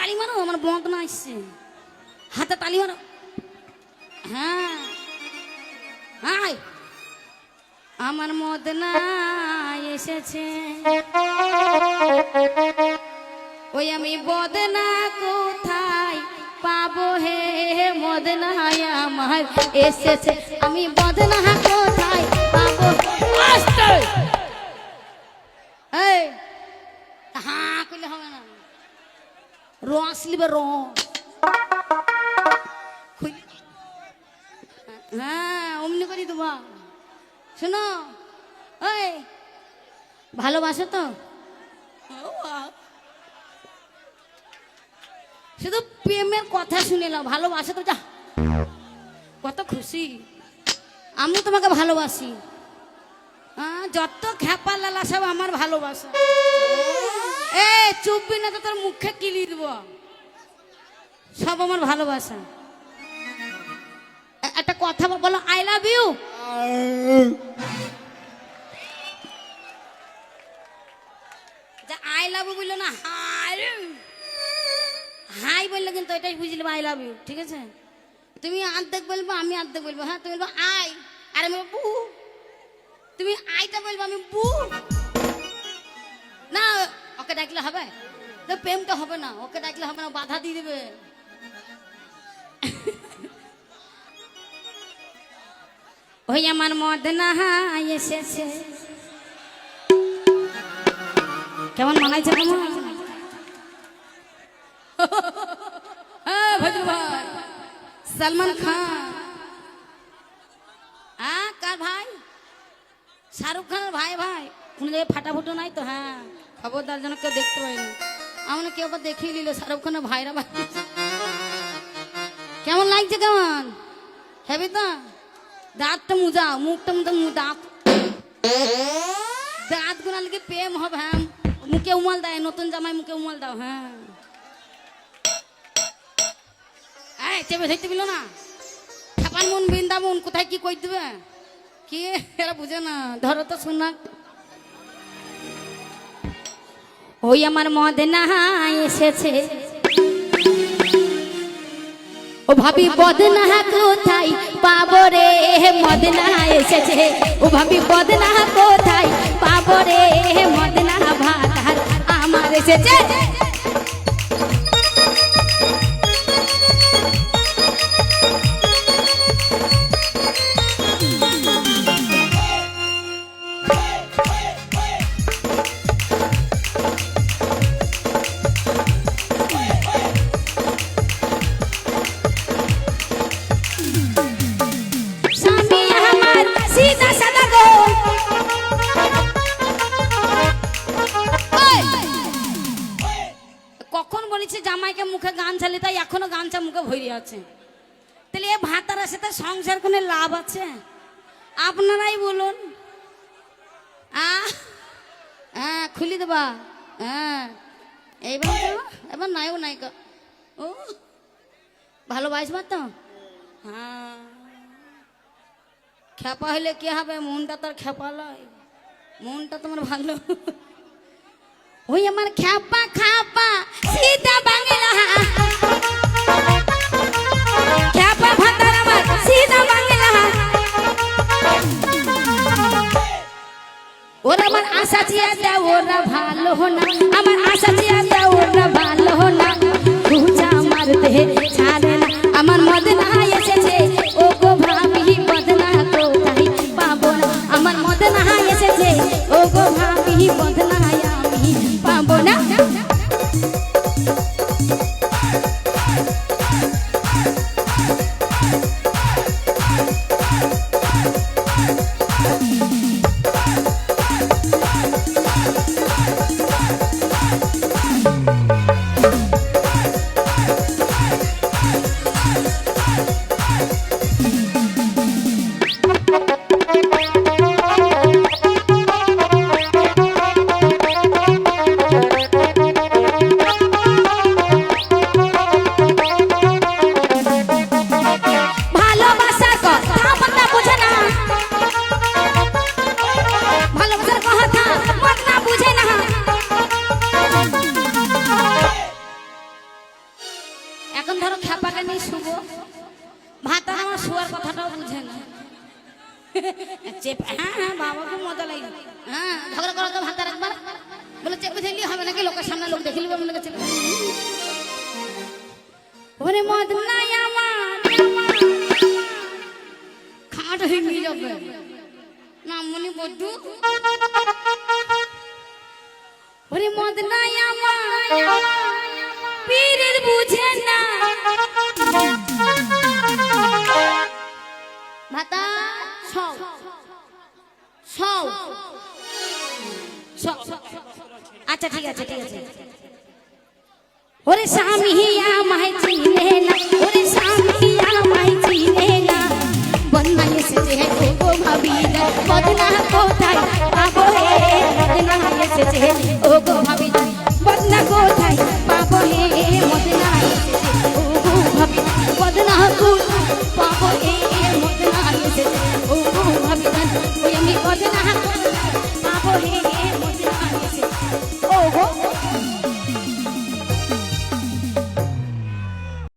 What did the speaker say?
তালি মারো, আমার বন্ধ না আসছে, হাতে তালি মারো। হ্যাঁ হাই, আমার মদনা এসেছে, ওই আমি বদনা কোথায় পাবো হে, মদনা আমার এসেছে, আমি বদনা কোথায় পাবো। এই হ্যাঁ করলে হবে না, রস লিবে রস। হ্যাঁ অমনি করি তোমার। শোনো ওই ভালোবাসো তো, শুধু প্রেমের কথা শুনে নাও, ভালোবাসো তো, যা কত খুশি, আমি তোমাকে ভালোবাসি। হ্যাঁ যত খেপা লালা সব আমার ভালোবাসা। এ চুপবি না তো তোর মুখে কিলি দিব, সব আমার ভালোবাসা। একটা কথা বলো, I love you. I love you বললো না, হাই হাই বললে কিন্তু এটাই বুঝলে আই লাভ ইউ, ঠিক আছে? তুমি অর্ধেক বলবো, আমি অর্ধেক বলবো। হ্যাঁ তুমি বলবো আই, আর আমি বু। তুমি আইটা বলবো, আমি বু। না ওকে ডাকলে হবে তো, প্রেমটা হবে না, ওকে ডাকলে হবে না, বাধা দিয়ে দেবে। ওই আমার মদনা এসেছে, কেমন মানাইছে তোমার? ভাই সালমান খান। হ্যাঁ কার ভাই? শাহরুখ খানের ভাই। ভাই কোন জায়গায় ফাটাফুটো নাই তো? হ্যাঁ খবরদার যেন কেউ দেখতে পাইনি, আমার কেউ আবার দেখিয়ে নিল শাহরুখ খানের ভাইরা ভাই। কেমন লাগছে? কেমন হেবি তো? দাঁতটা মুজাও, মুখটা দাঁত দাঁত গুনা লেগে প্রেম হবে। হ্যাঁ মুখে উমাল দেয়, নতুন জামাই মুখে উমাল দাও। হ্যাঁ চেপে ধরতে দিল না, ছাপান মন বৃন্দাবন কোথায় কি কই দেবে, কি এরা বুঝে না। ধরো তো শোনা, ওই আমার মদনা এসেছে, ও ভাবি বদনা কোথায় পাবো রে, মদনা এসেছে, ও ভাবি বদনা কোথায় পাবো রে, মদনা ভাতার আমার এসেছে। কখন বলেছি জামাইকে মুখে গান চালি, তাই এখনো গানটা মুখে ভরে আছে। তাহলে এ ভাতার সাথে সংসার কোনো লাভ আছে? আপনারাই বলুন। হ্যাঁ খুলি দেবা। হ্যাঁ এইবার এবার নাইও নাই গো, ও ভালোবাসবা তো। হ্যাঁ খেপা হইলে কি হবে, মনটা তোর খেপা লয়, মনটা তোমার ভালো। ওই আমার খেপা খাপা সীতা বাংলা, খেপা ভাতার আমার সীতা বাংলা, ওরা আমার আশা চিয়াটা ওরা ভালো না, আমার আশা চিয়াটা ওরা ভালো না, খুঁজা আমার দেহে ছাড়ে না, আমার মদনা এসেছে, ও গো ভাবি বদনা কোথায় পাবো না, আমার মদনা এসেছে, ও গো ভাবি বদনা আমি পাবো না। পারেনি শুভ ভাতা আমার শোয়ার কথাটাও বুঝে না হ্যাঁ হ্যাঁ বাবাকে মজা লাগে হ্যাঁ ঝগড়া করা তো ভাতা একবার বলে চেপে ধরলি হবে নাকি লোকের সামনে লোক দেখলি বলে গেছে ওরে মদ নাই আমার খাট হয়ে নিয়ে যাবে নাম মনে বড্ডু ওরে মদ নাই আমার পীরের বুঝে না ভাতা সব সব আচ্ছা ঠিক আছে ঠিক আছে ওরে স্বামী আমায় চিনে না ওরে স্বামী আমায় চিনে না বন্যা এসেছে ও ভাবি বদনা কোথায় পাবো হে বদনা এসেছে ও গো ভাবি বদনা কোথায় পাবো হে বদনা এসেছে ও গো ভাবি বদনা কোথায় পাবো হে বদনা এসেছে ও গো ভাবি ওই আমি বদনা পাবো হে বদনা এসেছে ও গো